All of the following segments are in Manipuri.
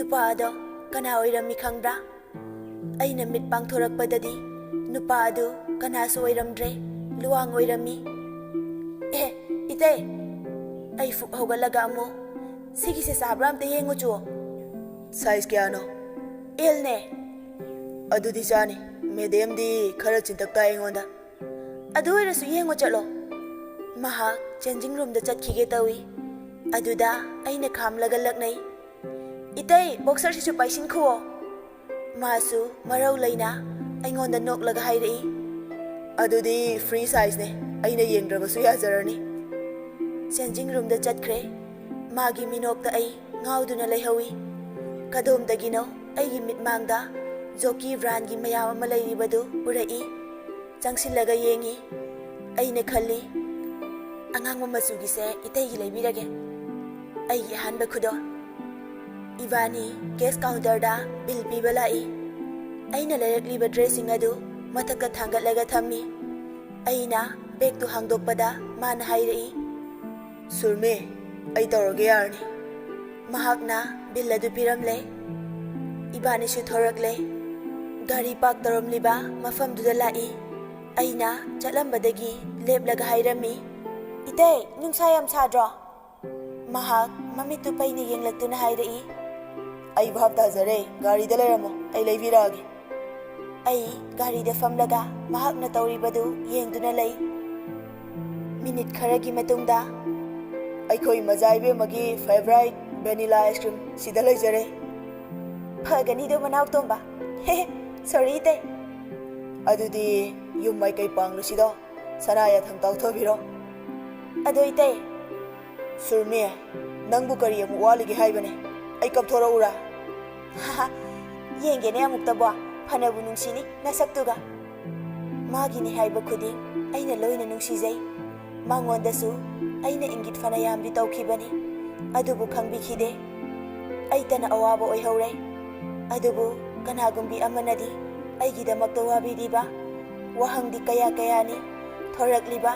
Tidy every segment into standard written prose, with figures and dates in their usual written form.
nupa ado kana oirami khangbra aina mit pangthorakpadadi nupa adu kanasu oiramdre luang oirami ite ai fuk hogalaga amo sigi se sabram te yengu chu size kya no el ne adudi chani medium di khara chintakta engonda adu irasu yengu chalo maha changing room da chatkige tawi aduda aina khamlaga laknai itai boxer sisu paisin khuo masu marau laina aingonda noklaga hairei adudi free size ne aina yengdrabasu yajarani changing room da chatkre magi minokta ai ngauduna leihawi kadom aigi mitmangda joki brand gi mayam ama leiribadu urai changsilaga yengi aina khalli angang machu gi se itai gi leibirage aigi hanba khudo ibani cash counter da bill piba lai aina lerakliba dressing adu mathakka thangatlaga thammi aina bag tu hangdokpada man hairei surme ai tawrage yarni mahakna bill adu piramle ibani su thorakle gari park taramliba mafam duda lai aina chatlambadagi leplaga hairami ite nungsa yam sadro mahak mamitu paini yenglaktuna hairei ai bhab dazare gari da leramo ai leibirage ai gari da famlaga mahakna tawribadu yengduna lei minute kharagi matungda aikhoi mazaibe magi favorite vanilla ice cream sida leijare phagani do manaw tomba he sorry te adudi yum mai kai panglu sido sanaya thangtaw thobiro adoi te surme nangbu kari amu walige haibane ai kapthora ura yenge ne amuk tabwa phanabu nungsini nasaktuga magi ni haiba khudi aina loina nungsijai mangondasu aina ingit fana yambi tawkhibani adubu khangbikhide aitana awaba oihaurai adubu kanagumbi amanadi aigidamakta wabiriba wahangdi kaya kayani thorakliba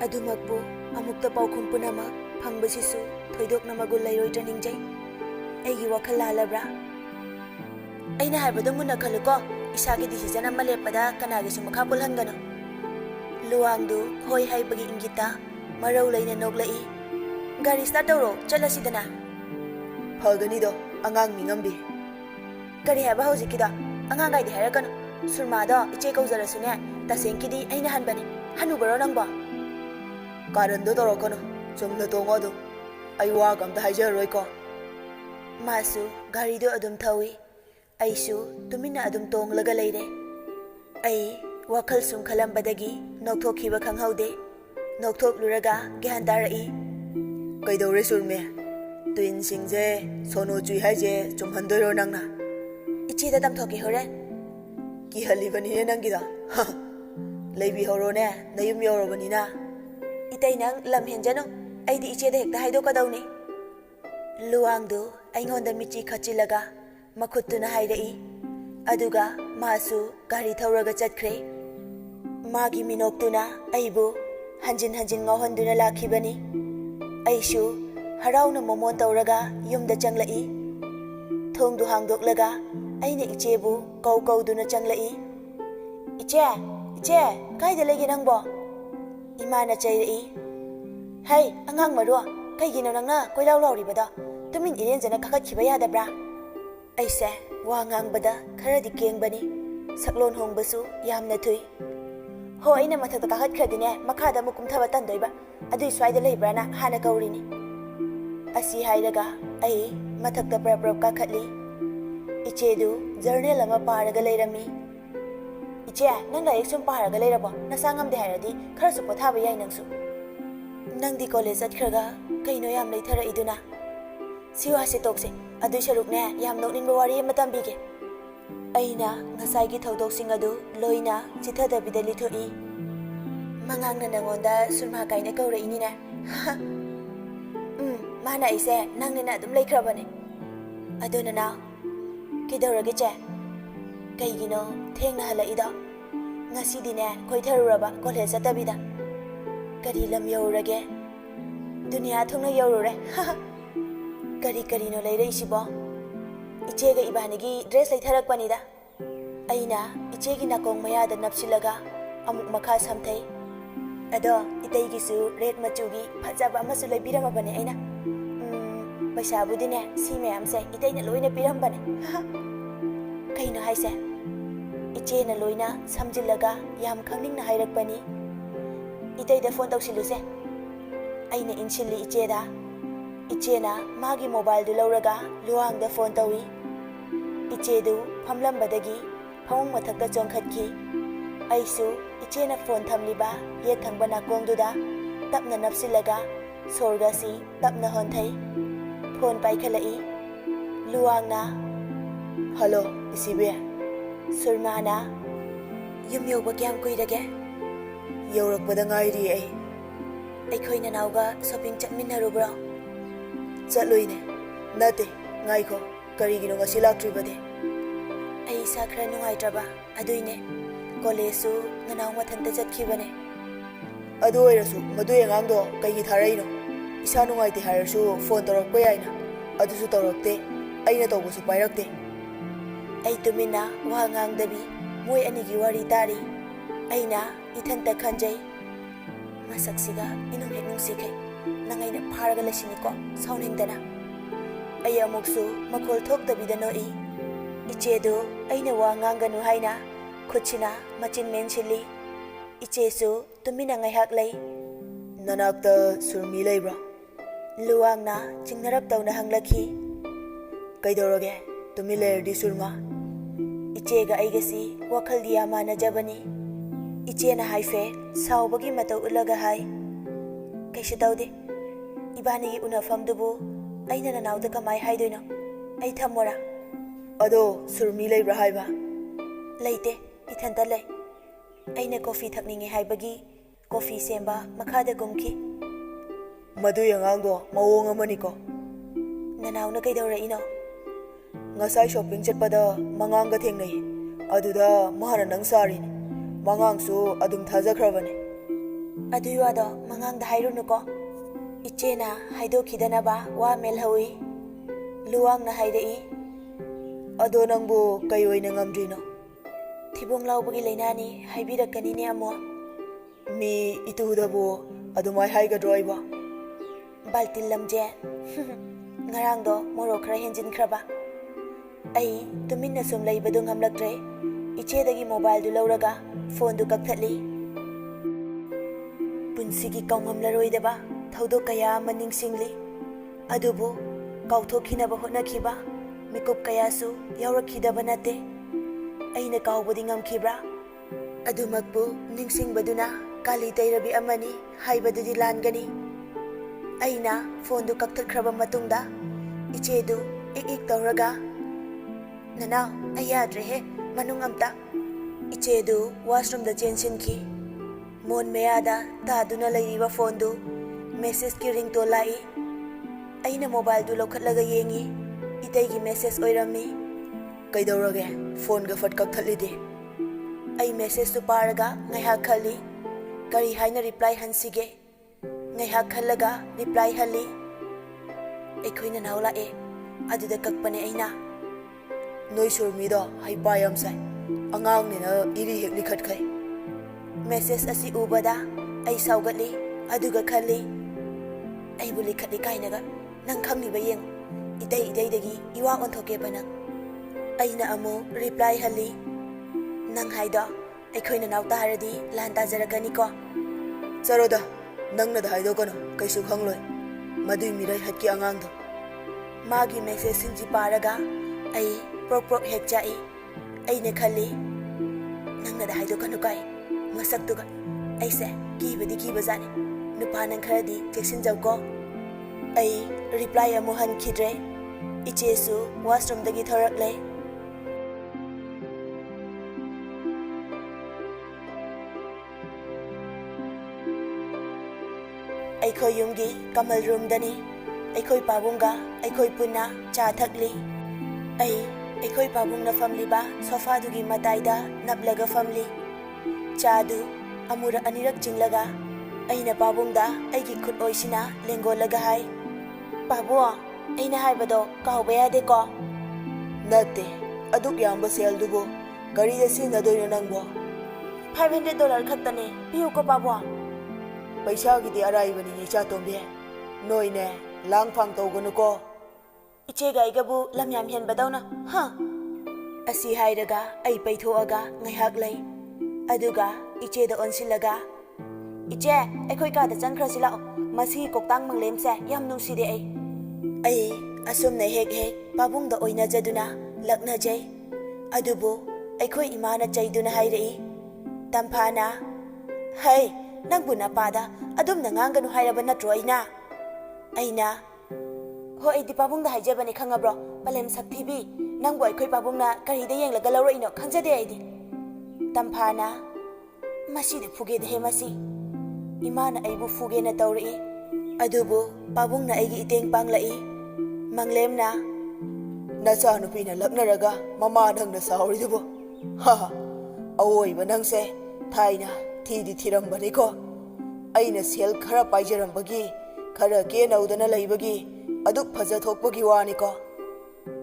adumakbu amukta paukhum punamak phangbasisu thoidokna magul lairoitra ningjai aigi wakhal lalabra aina haibadu munna khaluko isagi decision amma lepada kanagi su makha pulhangano luangdu hoi haibagi ingita marau laina noglai gari start tawro chalasidana phagani do angang mingambi gari haba hojikida angang gaidi harakano surma do iche kaujarasune tasenkidi aina hanbani hanubaro nangba karan do torokono chumna tongo do ai wa gamta haijaroi ko masu gari do adum thawi aisu tumina adum tonglaga leire ai wakhal sum khalambadagi nokthokiba khanghaude nokthokluraga gyan tarai kaidore surme twin singje sono chui haije chumhandoiro nangna ichi da tamthoki hore ki halibani ne nangida leibi horone nayum yorobani na itai nang lam henjano aidi iche da hekta haido kadawni luangdu aingonda michi khachilaga makhutuna hairei aduga masu gari thauraga chatkre magi minoktuna aibu hanjin hanjin ngawhanduna lakhibani aishu harauna momon tawraga yumda changlai thongdu hangdoklaga aina ichebu kauduna changlai iche kaida lege nangbo imana chairei hai angang maro kaigino nangna koilaw lawribada tumin irenjana khakhiba yadabra aise wa ngangbada kharadi kengbani saklon hongbasu yamna thui ho aina mathakta kakhat khadine makhada mukum thaba tandoiba adui swaida leibrana hana kaurini asi hairaga ai mathakta prap kakhatli ichedu journal ama paraga leirami iche nangla exam paraga leirabo nasangamde hairadi kharasu pothaba yai nangsu nangdi college atkhraga kaino yam leithara iduna siwa se tokse adui sarukne yam nokningba wari ama tambige aina ngasai gi thodok adu loina chithadabida lithoi mangangna nangonda surma kaina kaurei ni na mana ise nangnena adum leikrabane aduna na kidawrage che kaigino thengna halaida ngasidine koitharuraba college atabida kari lam yaurage dunia thungna yaurure kari no leirei sibo ichega ibanigi dress leitharakpanida aina ichegi nakong mayada napsilaga amuk makha samthai ado itaigisu red machugi phajaba amasu leibiramabane aina paisabudine si mayamse itaina loina pirambane kaino haise ichena loina samjillaga yam khangning na hairakpani itaida phone tawsiluse aina inchilli icheda ichena magi mobile du lauraga luang da phone tawi ichedu phamlambadagi phawung mathakta chongkhatki aisu ichena phone thamliba ye thangbana kongduda tapna napsilaga sorga si tapna honthai phone paikhalai luangna hello isibe surmana yumyoba kyam kuirage yaurakpada ngairi aikhoina nauga shopping chakminarubra चलोइने नते ngaiko karigino ngasi laktribade ai sakra nungaitaba aduine college nanaw mathanta jatkibane adu oirasu madu engangdo kaigi tharaino isa nungaite harasu phone torok yaina adusu torokte aina tobusu pairakte ai tumina wa ngangdabi moi anigi wari tari aina ithanta khanjai masaksiga inung henung sikhe nangaina pharaga lasiniko sauningdana ai amuksu makhol thoktabida noi ichedu aina wa nganganu haina khuchina machin menchili ichesu tumina ngaihak lei nanakta surmi leibra luangna chingnarap tawna hanglakhi kaidoroge tumi lerdi surma ichega aigasi wakhal dia mana jabani ichena haife saubagi matau ulaga hai kaishu tawde ibani unafam dubu aina nanawda kamai haidoino ai thamora ado surmi leibra haiba leite ithanta lei aina coffee thakninge haibagi coffee semba makhada gumki madu yangangdo mawong amani ko nanawna kaidora ino ngasai shopping chatpada manganga thengnai aduda mahara nang sari mangangsu adum thajakhrabane aduwado mangangda hairunuko ichena haido khidanaba wa melhawi luangna haidai ado nangbu kai oina ngamdrino thibong laubagi leinani haibirakani ne amo mi itudabu adumai haigadroiba baltil lamje ngarangdo moro khra henjin khraba ai tuminna sum leibadu ngamlaktre ichedagi mobile du lauraga phone du kakthali punsigi kaungamlaroidaba thaudo kaya maning singli adubu kauthokinaba hotnakhiba mikup kayasu yaurakhidaba nate aina kaubadi ngamkhibra adumakbu ningsingbaduna kali tairabi amani haibadudi langani aina phone du kakthakhraba matungda ichedu ik tawraga nana ayadre he manung amta ichedu washroom da chensinki mon meyada taduna leiriba phone du message ki ring to lai aina mobile du lokhatlaga yengi itaigi message oirami kaidorage phone ga fat kakthallide ai message tu paraga ngaiha khali kari haina reply hansige ngaiha khallaga reply hali ekhoina naula e aduda kakpane aina noi surmi do hai payam sai angang ne na iri hek likhat khai message asi ubada ai saugatli aduga khali ai buli khali kainaga nang khangni bayeng idai dagi iwa on thoke bana aina amu reply hali nang haida aikhoina nauta haradi lan ta jarakani ko charoda nangna da haido kono kaisu khangloi madui mirai hatki angang do magi message sinji paraga ai prok hek chai aine khali nangna da haido kono kai masak tuga aise ki bazani nupa nang kharadi cheksin jaw ko ai reply amu han khidre ichesu washroom dagi thorak le aikhoi yumgi kamal room dani aikhoi pabunga aikhoi punna cha thakli ai aikhoi pabungna famli ba sofa dugi mataida naplaga famli cha du amura anirak jinglaga aina pabungda aigi khut oisina lengolaga hai pabo aina haibado kahba yade ko Nate, aduk yamba seldubo, karida sinnadoino nangbo. $500 khattane, piyu ko pabwa. Paisa gidi araibani ni cha tombe. Noine, lang phang tawganu ko. Ichega igabu lamyam hen badawna, ha? Asi hairaga, ay paithoaga, ngaihak lay. Aduga, icheda onsilaga. Iche, aikoy kada changkhrasi lao, masi koktang manglemse, yam nungside ay. Ay, asum na hek pabungda oina jaduna, lakna jay. Adubu, aikoy imana chayduna hairei. Tampana, hey, nangbu na pada, adum na nganganu hairaba natro ayna. Ayna, ho ay di pabungda haijabani khangabro, palem saktibi, nangbu aikoy pabungna karida yenglaga lawro ino khangjade aydi. Tampana, masi de fuge de he masi. Imana aibu fuge na tawri. Adubu, pabungna aigi iteng panglai. Manglemna, nacha nupina laknaraga, mama nang na sauridubo. Ha, awoy ba nang se, thaina, thidi thirambani ko. Aina sel khara paijarambagi, khara ke naudana laibagi, aduk phaja thokpagi wani ko.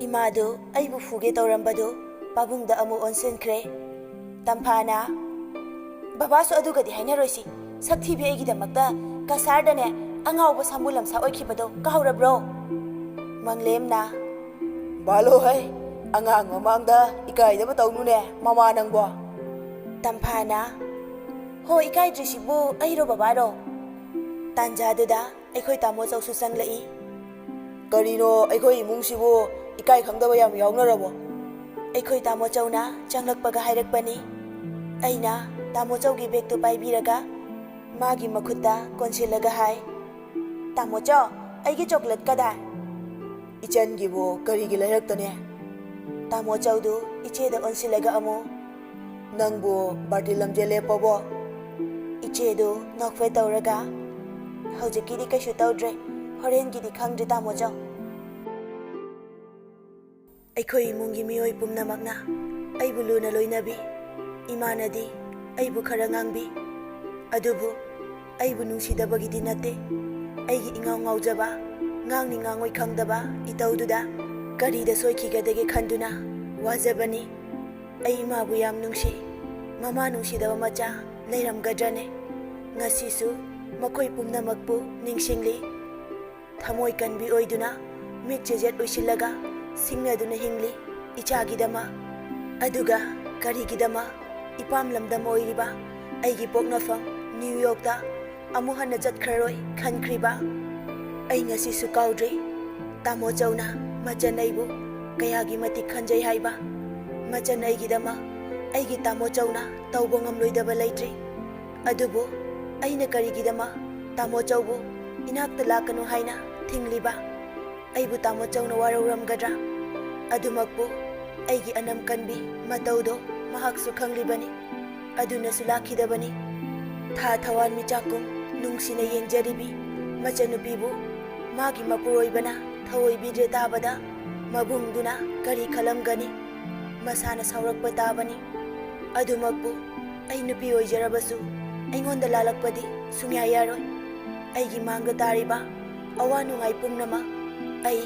Imadu, aibu fuge tawrambadu, pabungda amu onsenkre. Tampana, babasu adugadi hainaroisi, sakthi bi aigidamakta, kasardane, angawba samulam sa oikhibado, kahurabro. Manglemna, balo hai, angang mamangda, ikai daba taunune, mama nangbo. Tampana, ho ikai drisibu, airo babaro. Tanjaduda, aikoi tamo chausu sanglai. Karino, aikoi imungsibu, ikai khangdaba yam yawnarabo. Aikoi tamo chauna, changlakpaga hairakpani. Aina, tamo chaugi bektu paibiraga, magi makhutta konsilaga hai. Tamo chau, aigi chocolate kada. Ichan gibo karigi lairaktane. Tamo chaudu icheda onsilaga amo. Nangbo bartilam jele pabo. Ichedu nokfe tawraga. Haujikidi kaishu tawdre. Horen gidi khangdre tamo chau. Aikoi imungi miyoi pumnamakna. Aibu luna loinabi. Imanadi aibu khara ngangbi. Adubu aibu nungsidabagidi nate. Aigi ingaw ngawjaba. Ngangni ngangoi khangdaba itaududa karida soikigadege khanduna wajabani. Ai imabu yam nungsi, mama nungsidaba macha leiramgadrane. Ngasisu makoi pumnamakpu ningsingli. Thamoi kanbi oiduna mit jejet oisilaga singnaduna hingli ichagidama. Aduga karigidama ipamlamdam oiriba aigi poknafam New Yorkta amu hanna jatkharoi khankriba. Ay ngasisu kaudre, tamo chauna machan aibu kayagi matik khanjai haiba. Machan aigidama aigi tamo chauna taubo ngamloidaba leitre. Adubu aina karigidama tamo chaubu inakta lakanu haina thingliba. Aibu tamo chauna warauramgadra. Adumakbu aigi anam kanbi mataudo mahaksu khanglibani. Adunasu lakhidabani. Tha thawan michakum nungsina yengjaribi machanupibu magi mapuroibana thawoi bidre tabada mabungduna kari khalamgani masana saurakpa tabani. Adumakbu ai nupi oijarabasu aingonda lalakpadi sungya yaroi. Aigi mangda tariba awa nungai pumnama ai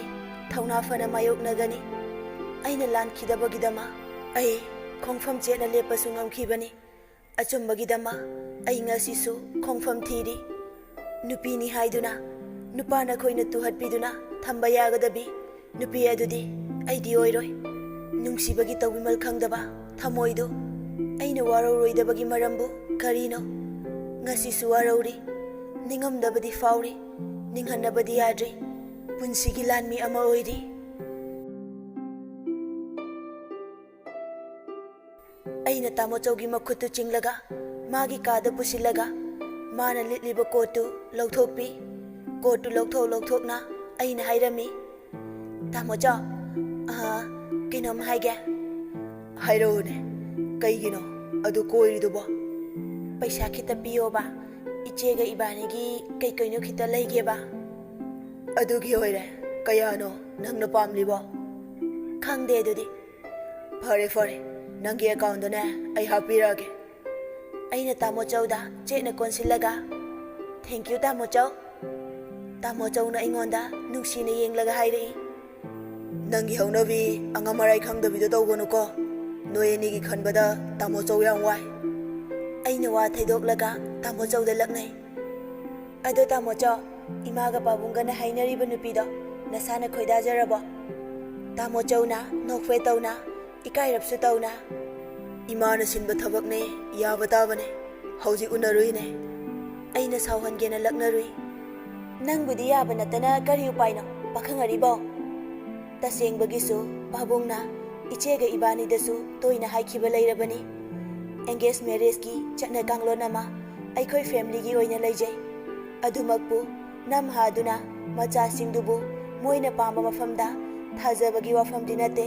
thauna fana mayoknagani. Aina lankhidabagidama ai khongfam chena lepasu ngamkhibani. Achumbagidama ai ngasisu khongfam thiri. Nupini haiduna nupana khoina tuhatpiduna thamba yagadabi. Nupi adudi aidi oiroi. Nungsibagi tawbimal khangdaba thamoidu aina warauroidabagi marambu karino. Ngasisu warauri ningamdabadi fauri ninghannabadi yadri. Punsigi lanmi ama oiri. Aina tamo chaugi makhutu chinglaga magi kada pusilaga mana litliba kotu lauthokpi. Kotu lauthokna aina hairami. Tamo chau, kinom haige. Hairone, kaigino adu koiridubo. Paisa kita piyoba ichega ibanigi kaino kita laigeba. Adugi oire kayano nangna pamlibo. Khangde adudi. Fare nangi account dane ai hapirage. Aina tamo chauda chena konsilaga. Thank you tamo chau. Tamo chau na ingonda nungsina yenglaga hairei. ꯅꯪꯒꯤ ꯍꯧꯅꯕꯤ ꯑꯉꯝ ꯑꯔꯥꯏ ꯈꯪꯗꯕꯤꯗꯣ ꯇꯧꯒꯅꯨꯀꯣ ꯅꯣꯏ ꯑꯅꯤꯒꯤ ꯈꯟꯕꯗ ꯇꯥꯃꯣꯆꯧ ꯌꯥꯝ ꯋꯥꯏ ꯑꯩꯅ ꯋꯥ ꯊꯩꯗꯣꯛꯂꯒ ꯇꯥꯃꯣꯆꯧꯗ ꯂꯛꯅꯩ ꯑꯗꯣ ꯇꯥꯃꯣꯆꯧ ꯏꯃꯥꯒ ꯄꯥꯕꯨꯡꯒꯅ ꯍꯥꯏꯅꯔꯤꯕ ꯅꯨꯄꯤꯗꯣ ꯅꯁꯥꯅ ꯈꯣꯏꯗꯥꯖꯔꯕꯣ ꯇꯥꯃꯣꯆꯧꯅ ꯅꯣꯛꯐꯦ ꯇꯧꯅ ꯏꯀꯥꯏꯔꯞꯁꯨ ꯇꯧꯅ ꯏꯃꯥꯅ ꯁꯤꯟꯕ ꯊꯕꯛꯅꯦ ꯌꯥꯕ ꯇꯥꯕꯅꯦ ꯍꯧꯖꯤꯛ ꯎꯅꯔꯨꯏꯅꯦ ꯑꯩꯅ ꯁꯥꯎꯍꯟꯒꯦꯅ ꯂꯛꯅꯔꯨꯏ ꯅꯪꯕꯨꯗꯤ ꯌꯥꯕ ꯅꯠꯇꯅ ꯀꯔꯤ ꯎꯄꯥꯏꯅꯣ ꯄꯥꯈꯪ ꯑꯔꯤꯕꯣ ꯇꯁꯦꯡꯕꯒꯤꯁꯨ ꯄꯥꯕꯨꯡꯅ ꯏꯆꯦꯒ ꯏꯕꯥꯅꯤꯗꯁꯨ ꯇꯣꯏꯅ ꯍꯥꯏꯈꯤꯕ ꯂꯩꯔꯕꯅꯤ ꯑꯦꯡꯒꯦꯖ ꯃꯦꯔꯦꯖꯀꯤ ꯆꯠꯅ ꯀꯥꯡꯂꯣꯟ ꯑꯃ ꯑꯩꯈꯣꯏ ꯐꯦꯃꯤꯂꯤꯒꯤ ꯑꯣꯏꯅ ꯂꯩꯖꯩ ꯑꯗꯨꯃꯛꯄꯨ ꯅꯝꯍꯥꯗꯨꯅ ꯃꯆꯥꯁꯤꯡꯗꯨꯕꯨ ꯃꯣꯏꯅ ꯄꯥꯝꯕ ꯃꯐꯝꯗ ꯊꯥꯖꯕꯒꯤ ꯋꯥꯐꯝꯗꯤ ꯅꯠꯇꯦ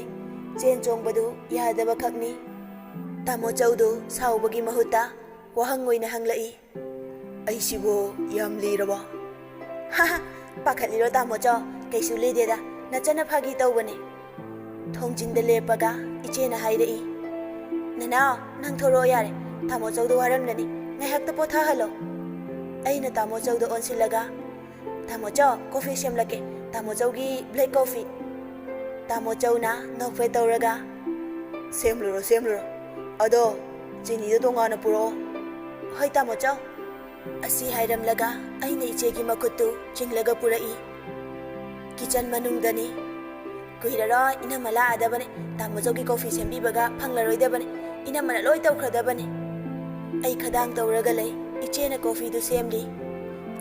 ꯆꯦꯟ ꯆꯣꯡꯕꯗꯨ ꯌꯥꯗꯕꯈꯛꯅꯤ ꯇꯥꯃꯣꯆꯧꯗꯨ ꯁꯥꯎꯕꯒꯤ ꯃꯍꯨꯠꯇ ꯋꯥꯍꯪ ꯑꯣꯏꯅ ꯍꯪꯂꯛꯏ ꯑꯩꯁꯤꯕꯨ ꯌꯥꯝ ꯂꯤꯔꯕꯣ ꯍꯥꯍꯥ ꯄꯥꯈꯠꯂꯤꯔꯣ ꯇꯥꯃꯣꯆꯧ ꯀꯩꯁꯨ ꯂꯤꯗꯦꯗ ꯅꯆꯟꯅ ꯐꯥꯒꯤ ꯇꯧꯕꯅꯦ ꯊꯣꯡꯖꯤꯟꯗ ꯂꯦꯞꯄꯒ ꯏꯆꯦꯅ ꯍꯥꯏꯔꯛꯏ ꯅꯅꯥꯎ ꯅꯪ ꯊꯣꯔꯛꯑꯣ ꯌꯥꯔꯦ ꯇꯥꯃꯣꯆꯧꯗ ꯋꯥꯔꯝꯂꯅꯤ ꯉꯥꯏꯍꯥꯛꯇ ꯄꯣꯊꯥꯍꯜꯂꯣ ꯑꯩꯅ ꯇꯥꯃꯣꯆꯧꯗ ꯑꯣꯟꯁꯤꯜꯂꯒ ꯇꯥꯃꯣꯆꯧ ꯀꯣꯐꯤ ꯁꯦꯝꯂꯛꯀꯦ ꯇꯥꯃꯣꯆꯧꯒꯤ ꯕ꯭ꯂꯦꯛ ꯀꯣꯐꯤ ꯇꯥꯃꯣꯆꯧꯅ ꯅꯣꯛꯐꯦ ꯇꯧꯔꯒ ꯁꯦꯝꯂꯨꯔꯣ ꯑꯗꯣ ꯆꯤꯅꯤꯗꯣ ꯇꯣꯉꯥꯟꯅ ꯄꯨꯔꯛꯑꯣ ꯍꯣꯏ ꯇꯥꯃꯣꯆꯧ ꯑꯁꯤ ꯍꯥꯏꯔꯝꯂꯒ ꯑꯩꯅ ꯏꯆꯦꯒꯤ ꯃꯈꯨꯠꯇꯨ ꯆꯤꯡꯂꯒ ꯄꯨꯔꯛꯏ ꯀꯤꯆꯟ ꯃꯅꯨꯡꯗꯅꯤ ꯀꯨꯏꯔꯔꯣꯏ ꯏꯅꯝꯃ ꯂꯥꯛꯑꯗꯕꯅꯦ ꯇꯥꯃꯣꯆꯧꯒꯤ ꯀꯣꯐꯤ ꯁꯦꯝꯕꯤꯕꯒ ꯐꯪꯂꯔꯣꯏꯗꯕꯅꯦ ꯏꯅꯝꯃꯅ ꯂꯣꯏ ꯇꯧꯈ꯭ꯔꯗꯕꯅꯦ ꯑꯩ ꯈꯗꯥꯡ ꯇꯧꯔꯒ ꯂꯩ ꯏꯆꯦꯅ ꯀꯣꯐꯤꯗꯨ ꯁꯦꯝꯂꯤ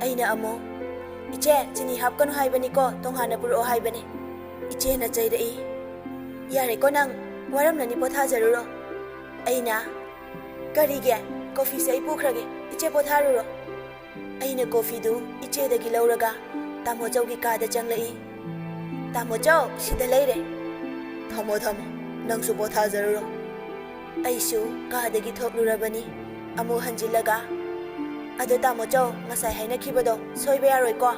ꯑꯩꯅ ꯑꯃꯨꯛ ꯏꯆꯦ ꯆꯤꯅꯤ ꯍꯥꯞꯀꯅꯨ ꯍꯥꯏꯕꯅꯤꯀꯣ ꯇꯣꯉꯥꯟꯅ ꯄꯨꯔꯛꯑꯣ ꯍꯥꯏꯕꯅꯦ ꯏꯆꯦꯅ ꯆꯩꯔꯛꯏ ꯌꯥꯔꯦꯀꯣ ꯅꯪ ꯋꯥꯔꯝꯂꯅꯤ ꯄꯣꯊꯥꯖꯔꯨꯔꯣ ꯑꯩꯅ ꯀꯔꯤꯒꯤ ꯀꯣꯐꯤꯁꯦ ꯑꯩ ꯄꯨꯈ꯭ꯔꯒꯦ ꯏꯆꯦ ꯄꯣꯊꯥꯔꯨꯔꯣ ꯑꯩꯅ ꯀꯣꯐꯤꯗꯨ ꯏꯆꯦꯗꯒꯤ ꯂꯧꯔꯒ ꯇꯥꯃꯣꯆꯧꯒꯤ ꯀꯥꯗ ꯆꯪꯂꯛꯏ ꯇꯥꯃꯣꯆꯧ ꯁꯤꯗ ꯂꯩꯔꯦ ꯊꯝꯃꯣ ꯅꯪꯁꯨ ꯄꯣꯊꯥꯖꯔꯨꯔꯣ ꯑꯩꯁꯨ ꯀꯥꯗꯒꯤ ꯊꯣꯛꯂꯨꯔꯕꯅꯤ ꯑꯃꯨꯛ ꯍꯟꯖꯤꯜꯂꯒ ꯑꯗꯣ ꯇꯥꯃꯣꯆꯧ ꯉꯁꯥꯏ ꯍꯥꯏꯅꯈꯤꯕꯗꯣ ꯁꯣꯏꯕ ꯌꯥꯔꯣꯏꯀꯣ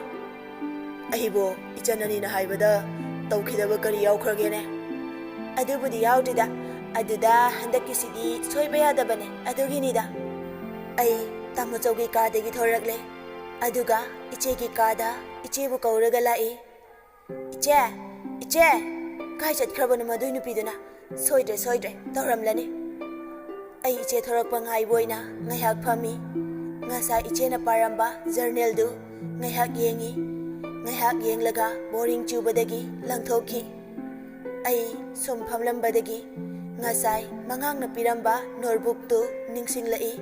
ꯑꯩꯕꯨ ꯏꯆꯟ ꯑꯅꯤꯅ ꯍꯥꯏꯕꯗ ꯇꯧꯈꯤꯗꯕ ꯀꯔꯤ ꯌꯥꯎꯈ꯭ꯔꯒꯦꯅꯦ ꯑꯗꯨꯕꯨꯗꯤ ꯌꯥꯎꯗ꯭ꯔꯤꯗ ꯑꯗꯨꯗ ꯍꯟꯗꯛꯀꯤꯁꯤꯗꯤ ꯁꯣꯏꯕ ꯌꯥꯗꯕꯅꯦ ꯑꯗꯨꯒꯤꯅꯤꯗ ꯑꯩ ꯇꯥꯃꯣꯆꯧꯒꯤ ꯀꯥꯗꯒꯤ ꯊꯣꯔꯛꯂꯦ ꯑꯗꯨꯒ ꯏꯆꯦꯒꯤ ꯀꯥꯗ ꯏꯆꯦꯕꯨ ꯀꯧꯔꯒ ꯂꯥꯛꯏ ꯏꯆꯦ ꯀꯥꯏ ꯆꯠꯈ꯭ꯔꯕꯅꯣ ꯃꯗꯨꯏ ꯅꯨꯄꯤꯗꯨꯅ ꯁꯣꯏꯗ꯭ꯔꯦ ꯇꯧꯔꯝꯂꯅꯤ ꯑꯩ ꯏꯆꯦ ꯊꯣꯔꯛꯄ ꯉꯥꯏꯕ ꯑꯣꯏꯅ ꯉꯥꯏꯍꯥꯛ ꯐꯝꯃꯤ ꯉꯁꯥꯏ ꯏꯆꯦꯅ ꯄꯥꯔꯝꯕ ꯖꯔꯅꯦꯜꯗꯨ ꯉꯥꯏꯍꯥꯛ ꯌꯦꯡꯉꯤ ꯉꯥꯏꯍꯥꯛ ꯌꯦꯡꯂꯒ ꯕꯣꯔꯤꯡ ꯆꯨꯕꯗꯒꯤ ꯂꯪꯊꯣꯛꯈꯤ ꯑꯩ ꯁꯨꯝ ꯐꯝꯂꯝꯕꯗꯒꯤ ꯉꯁꯥꯏ ꯃꯉꯥꯡꯅ ꯄꯤꯔꯝꯕ ꯅꯣꯠꯕꯨꯛꯇꯨ ꯅꯤꯡꯁꯤꯡꯂꯛꯏ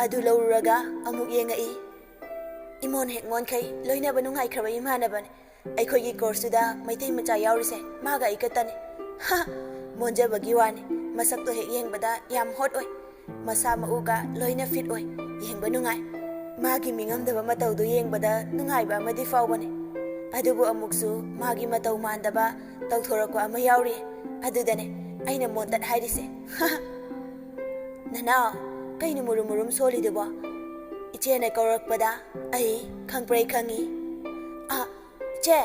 ꯑꯗꯨ ꯂꯧꯔꯨꯔꯒ ꯑꯃꯨꯛ ꯌꯦꯡꯉꯛꯏ ꯏꯃꯣꯟ ꯍꯦꯛꯃꯣꯟꯈꯩ ꯂꯣꯏꯅꯕ ꯅꯨꯡꯉꯥꯏꯈ꯭ꯔꯕ ꯏꯃꯥꯟꯅꯕꯅꯦ ꯑꯩꯈꯣꯏꯒꯤ ꯀꯣꯔꯁꯇꯨꯗ ꯃꯩꯇꯩ ꯃꯆꯥ ꯌꯥꯎꯔꯤꯁꯦ ꯃꯥꯒ ꯑꯩ ꯈꯛꯇꯅꯦ ꯃꯣꯟꯖꯕꯒꯤ ꯋꯥꯅꯤ ꯃꯁꯛꯇꯣ ꯍꯦꯛ ꯌꯦꯡꯕꯗ ꯌꯥꯝ ꯍꯣꯠ ꯑꯣꯏ ꯃꯁꯥ ꯃꯎꯒ ꯂꯣꯏꯅ ꯐꯤꯠ ꯑꯣꯏ ꯌꯦꯡꯕ ꯅꯨꯡꯉꯥꯏ ꯃꯥꯒꯤ ꯃꯤꯉꯝꯗꯕ ꯃꯇꯧꯗꯨ ꯌꯦꯡꯕꯗ ꯅꯨꯡꯉꯥꯏꯕ ꯑꯃꯗꯤ ꯐꯥꯎꯕꯅꯦ ꯑꯗꯨꯕꯨ ꯑꯃꯨꯛꯁꯨ ꯃꯥꯒꯤ ꯃꯇꯧ ꯃꯥꯟꯗꯕ ꯇꯧꯊꯣꯔꯛꯄ ꯑꯃ ꯌꯥꯎꯔꯤ ꯑꯗꯨꯗꯅꯦ ꯑꯩꯅ ꯃꯣꯟꯇꯠ ꯍꯥꯏꯔꯤꯁꯦ ꯅꯅꯥꯎ ꯀꯩꯅꯣ ꯃꯨꯔꯨꯝ ꯁꯣꯜꯂꯤꯗꯨꯕꯣ ꯏꯆꯦꯅ ꯀꯧꯔꯛꯄꯗ ꯑꯩ ꯈꯪꯄ꯭ꯔꯩ ꯈꯪꯉꯤ ꯏꯆꯦ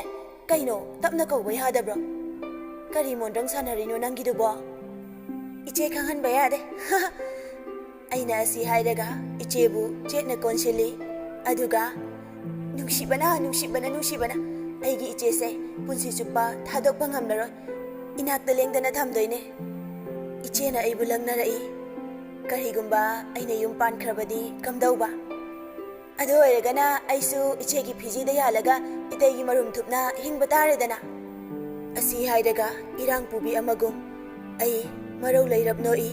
ꯀꯩꯅꯣ ꯇꯞꯅ ꯀꯧꯕ ꯌꯥꯗꯕ꯭ꯔꯣ ꯀꯔꯤ ꯃꯣꯟꯗ꯭ꯔꯪ ꯁꯥꯟꯅꯔꯤꯅꯣ ꯅꯪꯒꯤꯗꯨꯕꯣ ꯏꯆꯦ ꯈꯪꯍꯟꯕ ꯌꯥꯗꯦ ꯑꯩꯅ ꯑꯁꯤ ꯍꯥꯏꯔꯒ ꯏꯆꯦꯕꯨ ꯆꯦꯠꯅ ꯀꯣꯟꯁꯤꯜꯂꯤ ꯑꯗꯨꯒ ꯅꯨꯡꯁꯤꯕꯅ ꯑꯩꯒꯤ ꯏꯆꯦꯁꯦ ꯄꯨꯟꯁꯤ ꯆꯨꯞꯄ ꯊꯥꯗꯣꯛꯄ ꯉꯝꯂꯔꯣꯏ ꯏꯅꯥꯛꯇ ꯂꯦꯡꯗꯅ ꯊꯝꯗꯣꯏꯅꯦ ꯏꯆꯦꯅ ꯑꯩꯕꯨ ꯂꯛꯅꯔꯛꯏ ꯀꯔꯤꯒꯨꯝꯕ ꯑꯩꯅ ꯌꯨꯝ ꯄꯥꯟꯈ꯭ꯔꯕꯗꯤ ꯀꯝꯗꯧꯕ ꯑꯗꯨ ꯑꯣꯏꯔꯒꯅ ꯑꯩꯁꯨ ꯏꯆꯦꯒꯤ ꯐꯤꯖꯤꯗ ꯌꯥꯜꯂꯒ ꯏꯇꯩꯒꯤ ꯃꯔꯨꯝ ꯊꯨꯞꯅ ꯍꯤꯡꯕ ꯇꯥꯔꯦꯗꯅ ꯑꯁꯤ ꯍꯥꯏꯔꯒ ꯏꯔꯥꯡ ꯄꯨꯕꯤ ꯑꯃꯒꯨꯝ ꯑꯩ ꯃꯔꯧ ꯂꯩꯔꯞ ꯅꯣꯛꯏ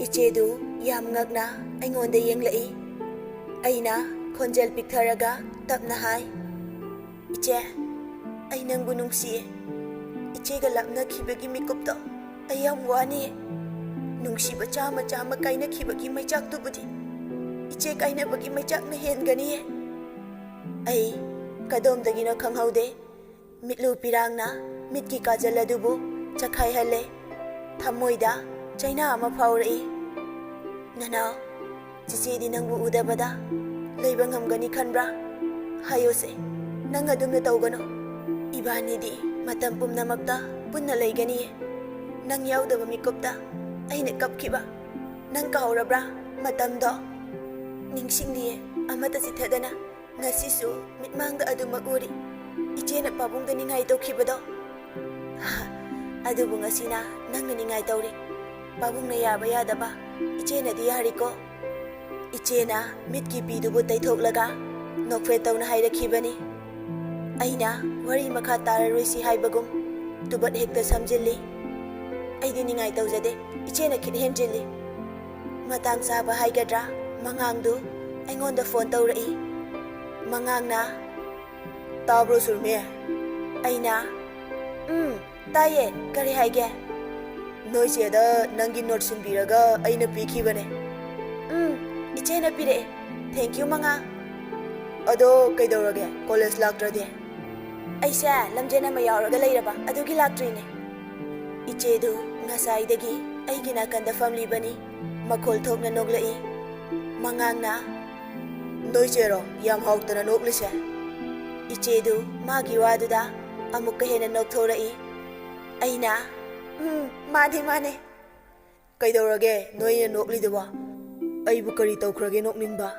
ꯏꯆꯦꯗꯨ ꯌꯥꯝ ꯉꯛꯅ ꯑꯩꯉꯣꯟꯗ ꯌꯦꯡꯂꯛꯏ ꯑꯩꯅ ꯈꯣꯟꯖꯦꯜ ꯄꯤꯛꯊꯔꯒ ꯇꯞꯅ ꯍꯥꯏ ꯏꯆꯦ ꯑꯩ ꯅꯪꯕꯨ ꯅꯨꯡꯁꯤꯌꯦ ꯏꯆꯦꯒ ꯂꯥꯞꯅꯈꯤꯕꯒꯤ ꯃꯤꯀꯨꯞꯇꯣ ꯑꯩ ꯌꯥꯝ ꯋꯥꯅꯤꯌꯦ ꯅꯨꯡꯁꯤꯕ ꯆꯥꯝꯃ ꯀꯥꯏꯅꯈꯤꯕꯒꯤ ꯃꯩꯆꯥꯛꯇꯨꯕꯨꯗꯤ ꯏꯆꯦ ꯀꯥꯏꯅꯕꯒꯤ ꯃꯩꯆꯥꯛꯅ ꯍꯦꯟꯒꯅꯤꯌꯦ ꯑꯩ ꯀꯗꯣꯝꯗꯒꯤꯅꯣ ꯈꯪꯍꯧꯗꯦ ꯃꯤꯠꯂꯨ ꯄꯤꯔꯥꯡꯅ ꯃꯤꯠꯀꯤ ꯀꯥꯖꯜ ꯑꯗꯨꯕꯨ ꯆꯈꯥꯏꯍꯜꯂꯦ ꯊꯃꯣꯏꯗ ꯆꯩꯅꯥ ꯑꯃ ꯐꯥꯎꯔꯛꯏ ꯅꯅꯥꯎ ꯆꯤꯆꯦꯗꯤ ꯅꯪꯕꯨ ꯎꯗꯕꯗ ꯂꯩꯕ ꯉꯝꯒꯅꯤ ꯈꯟꯕ꯭ꯔꯥ ꯍꯥꯏꯌꯣꯁꯦ ꯅꯪ ꯑꯗꯨꯝꯅ ꯇꯧꯒꯅꯣ ꯏꯕꯥꯅꯤꯗꯤ ꯃꯇꯝ ꯄꯨꯝꯅꯃꯛꯇ ꯄꯨꯟꯅ ꯂꯩꯒꯅꯤꯌꯦ ꯅꯪ ꯌꯥꯎꯗꯕ ꯃꯤꯀꯨꯞꯇ ꯑꯩꯅ ꯀꯞꯈꯤꯕ ꯅꯪ ꯀꯥꯎꯔꯕ꯭ꯔꯥ ꯃꯇꯝꯗꯣ ꯅꯤꯡꯁꯤꯡꯂꯤꯌꯦ ꯑꯃꯠꯇ ꯆꯤꯊꯗꯅ ꯉꯁꯤꯁꯨ ꯃꯤꯠꯃꯥꯡꯗ ꯑꯗꯨꯃꯛ ꯎꯔꯤ ꯏꯆꯦꯅ ꯄꯥꯕꯨꯡꯗ ꯅꯤꯡꯉꯥꯏ ꯇꯧꯈꯤꯕꯗꯣ ꯑꯗꯨꯕꯨ ꯉꯁꯤꯅ ꯅꯪꯅ ꯅꯤꯡꯉꯥꯏ ꯇꯧꯔꯤ ꯄꯥꯕꯨꯡꯅ ꯌꯥꯕ ꯌꯥꯗꯕ ꯏꯆꯦꯅꯗꯤ ꯌꯥꯔꯤꯀꯣ ꯏꯆꯦꯅ ꯃꯤꯠꯀꯤ ꯄꯤꯗꯨꯕꯨ ꯇꯩꯊꯣꯛꯂꯒ ꯅꯣꯛꯐꯦꯠ ꯇꯧꯅ ꯍꯥꯏꯔꯛꯈꯤꯕꯅꯤ ꯑꯩꯅ ꯋꯥꯔꯤ ꯃꯈꯥ ꯇꯥꯔꯔꯣꯏꯁꯤ ꯍꯥꯏꯕꯒꯨꯝ ꯇꯨꯕꯠ ꯍꯦꯛꯇ ꯁꯝꯖꯤꯜꯂꯤ ꯑꯩꯗꯤ ꯅꯤꯡꯉꯥꯏ ꯇꯧꯖꯗꯦ ꯏꯆꯦꯅ ꯈꯤꯠ ꯍꯦꯟꯖꯤꯜꯂꯤ ꯃꯇꯥꯡ ꯆꯥꯕ ꯍꯥꯏꯒꯗ꯭ꯔꯥ ꯃꯉꯥꯡꯗꯨ ꯑꯩꯉꯣꯟꯗ ꯐꯣꯟ ꯇꯧꯔꯛꯏ ꯃꯉꯥꯡꯅ ꯇꯥꯕ꯭ꯔꯣ ꯁꯨꯔꯃꯤ ꯑꯩꯅ ꯇꯥꯏꯌꯦ ꯀꯔꯤ ꯍꯥꯏꯒꯦ ꯅꯣꯏ ꯆꯦꯗ ꯅꯪꯒꯤ ꯅꯣꯠ ꯁꯤꯟꯕꯤꯔꯒ ꯑꯩꯅ ꯄꯤꯈꯤꯕꯅꯦ ꯏꯆꯦꯅ ꯄꯤꯔꯛꯑꯦ ꯊꯦꯡꯛꯌꯨ ꯃꯉꯥꯡ ꯑꯗꯣ ꯀꯩꯗꯧꯔꯒꯦ ꯀꯣꯂꯦꯖ ꯂꯥꯛꯇ꯭ꯔꯗꯤ ꯑꯩꯁꯦ ꯂꯝꯖꯦꯟ ꯑꯃ ꯌꯥꯎꯔꯒ ꯂꯩꯔꯕ ꯑꯗꯨꯒꯤ ꯂꯥꯛꯇ꯭ꯔꯤꯅꯦ ꯏꯆꯦꯗꯨ ꯉꯁꯥꯏꯗꯒꯤ ꯑꯩꯒꯤ ꯅꯥꯀꯟꯗ ꯐꯝꯂꯤꯕꯅꯤ ꯃꯈꯣꯜ ꯊꯣꯛꯅ ꯅꯣꯛꯂꯛꯏ ꯃꯉꯥꯡꯅ ꯅꯣꯏ ꯆꯦꯔꯣ ꯌꯥꯝ ꯍꯥꯎꯇꯅ ꯅꯣꯛꯂꯤꯁꯦ 이제도 마기 와두다 아무까 해는 녹토라이 아이나 마네 그이더러게 너희는 녹리드와 아이부 거리 떠크러게 녹닝바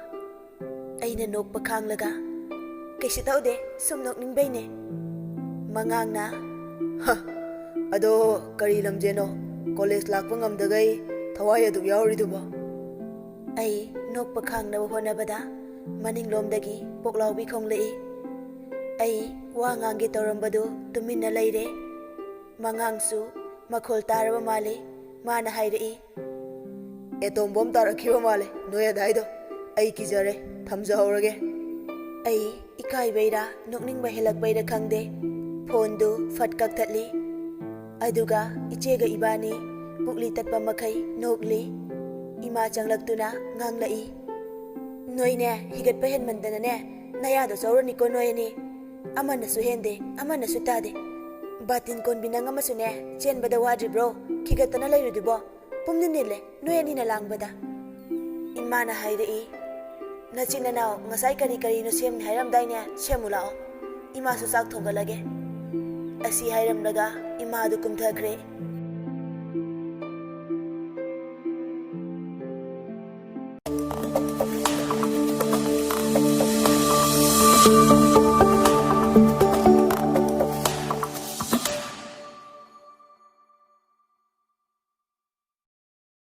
아이는 녹바 캉라가 그시 떠오데 숨 녹닝베이네 망앙나 하 아도 거리 람제노 콜레스 락방 암다가이 타와야도 야우리두바 아이 녹바 캉나바 호나바다 마닝롬다기 복라우비 콩레이 ꯑꯩ ꯋꯥ ꯉꯥꯡꯒꯦ ꯇꯧꯔꯝꯕꯗꯨ ꯇꯨꯃꯤꯟꯅ ꯂꯩꯔꯦ ꯃꯉꯥꯡꯁꯨ ꯃꯈꯣꯜ ꯇꯥꯔꯕ ꯃꯥꯜꯂꯤ ꯃꯥꯅ ꯍꯥꯏꯔꯛꯏ ꯑꯦꯇꯣꯝ ꯕꯣꯝ ꯇꯥꯔꯛꯈꯤꯕ ꯃꯥꯜꯂꯦ ꯅꯣꯏ ꯑꯗꯥꯏꯗꯣ ꯑꯩ ꯀꯤꯖꯔꯦ ꯊꯝꯖꯍꯧꯔꯒꯦ ꯑꯩ ꯏꯀꯥꯏꯕꯩꯔꯥ ꯅꯣꯛꯅꯤꯡꯕ ꯍꯦꯜꯂꯛꯄꯩꯔꯥ ꯈꯪꯗꯦ ꯐꯣꯟꯗꯨ ꯐꯠ ꯀꯛꯊꯠꯂꯤ ꯑꯗꯨꯒ ꯏꯆꯦꯒ ꯏꯕꯥꯅꯤ ꯄꯨꯛꯂꯤ ꯇꯠꯄ ꯃꯈꯩ ꯅꯣꯛꯂꯤ ꯏꯃꯥ ꯆꯪꯂꯛꯇꯨꯅ ꯉꯥꯡꯂꯛꯏ ꯅꯣꯏꯅꯦ ꯍꯤꯒꯠꯄ ꯍꯦꯟꯃꯟꯗꯅꯅꯦ ꯅꯌꯥꯗꯣ ꯆꯧꯔꯅꯤꯀꯣ ꯅꯣꯏ ꯑꯅꯤ ꯑꯃꯅꯁꯨ ꯍꯦꯟꯗꯦ ꯑꯃꯅꯁꯨ ꯇꯥꯗꯦ ꯕꯥꯇꯤꯟ ꯀꯣꯟꯕꯤ ꯅꯪ ꯑꯃꯁꯨꯅꯦ ꯆꯦꯟꯕꯗ ꯋꯥꯗ꯭ꯔꯤꯕ꯭ꯔꯣ ꯈꯤꯒꯠꯇꯅ ꯂꯩꯔꯨꯗꯨꯕꯣ ꯄꯨꯝꯅ ꯅꯤꯜꯂꯦ ꯅꯣꯏ ꯑꯅꯤꯅ ꯂꯥꯡꯕꯗ ꯏꯃꯥꯅ ꯍꯥꯏꯔꯛꯏ ꯅꯆꯤꯟ ꯅꯅꯥꯎ ꯉꯁꯥꯏ ꯀꯔꯤ ꯀꯔꯤꯅꯣ ꯁꯦꯝꯅꯤ ꯍꯥꯏꯔꯝꯗꯥꯏꯅꯦ ꯁꯦꯝꯃꯨ ꯂꯥꯛꯑꯣ ꯏꯃꯥꯁꯨ ꯆꯥꯛ ꯊꯣꯡꯒꯠꯂꯒꯦ ꯑꯁꯤ ꯍꯥꯏꯔꯝꯂꯒ ꯏꯃꯥꯗꯨ ꯀꯨꯝꯊꯈ꯭ꯔꯦ